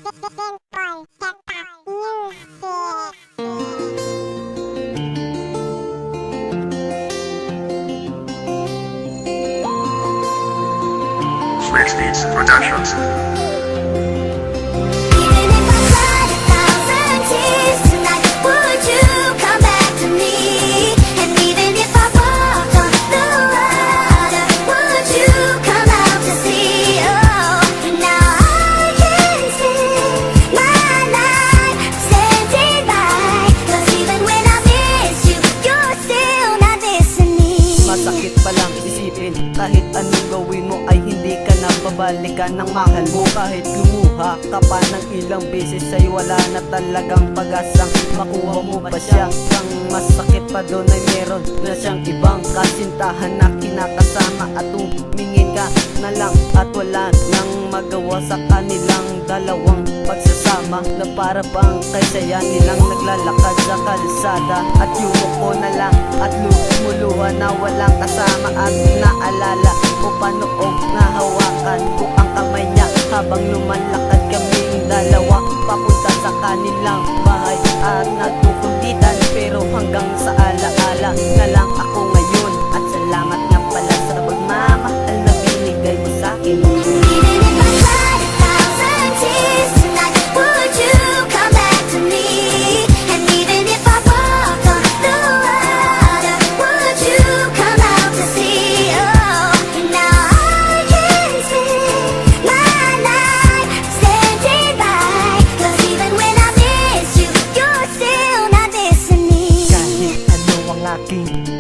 Switch Beats Productions. Masakit palang isipin, kahit anong gawin mo ay hindi ka na babalikan ng mahal mo. Kahit lumuha ka pa ng ilang beses ay wala na talagang pag-asang makuha mo pa siya. Ang masakit pa doon ay meron na siyang ibang kasintahan na kinakasama, at tumingin ka na lang at wala nang magawa sa kanilang dalawang pagsasama, na para bang kay saya nilang naglalakad sa kalsada. At yumuko na lang at lumuluha na walang kasama, at naalala o panoog na hawakan ko ang kamay niya habang lumalakad kaming dalawa papunta sa kanilang bahay. At nagkukunditan pero hanggang sa alaala na lang ako ngayon. At salamat nga pala sa pagmamahal na binigay mo sa'kin.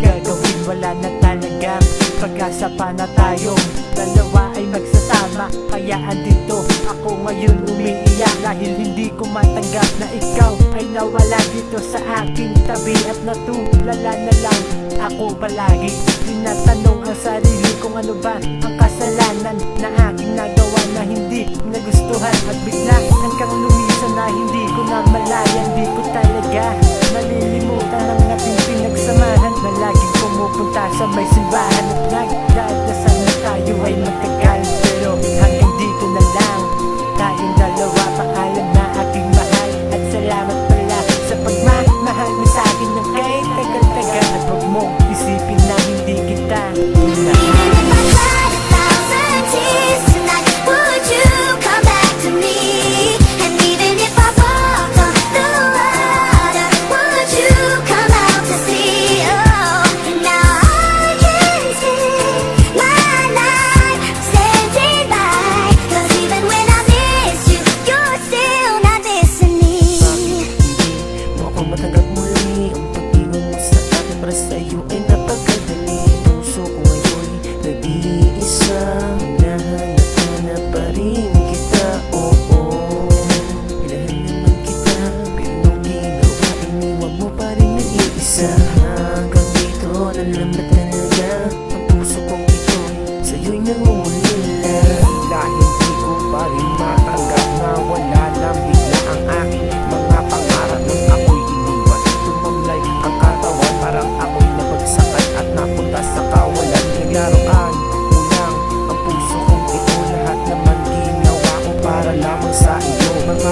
Gagawin wala na talagang pag-asa pa na tayong dalawa ay magsasama. Kaya andito ako ngayon umiiyak, dahil hindi ko matanggap na ikaw ay nawala dito sa aking tabi. At natulala na lang ako palagi, tinatanong ang sarili kung ano ba ang kasalanan na aking nagawa na hindi nagustuhan. At bigla kang lumisan na hindi ko na malaya, hindi ko talaga nalilimutan ang ating pinagsamahan, na laging pumupunta sa may simbahan. At nagdadasal na tayo ay magtagal, pero hanggang dito na lang tayong dalawa. Paalam na aking mahal, at salamat pala sa pagmamahal mo sa'kin ng kahit tagal-tagal. At huwag mong isipin na hindi kita matanggap muli ang pag-iwan mo sa akin. Para sa'yo ay napakadali. Puso ko ngayon nag-iisa, hinahanap pa rin kita. Oo, ilahan naman kita, pero nung ginawa iniwan mo pa rin nag-iisa. Hanggang dito na lang ba talaga ang puso kong ito'y sa'yo'y nangungulila. Dahil di ko pa rin matanggap na wala lang bigla ang aking mga pangarap nung ako'y ang katawan. Parang ako'y nabagsakan at napunta sa kawalan. Naglaruan ulang ang puso kong ito, lahat naman ginawa ko para lamang sa iyo. Mga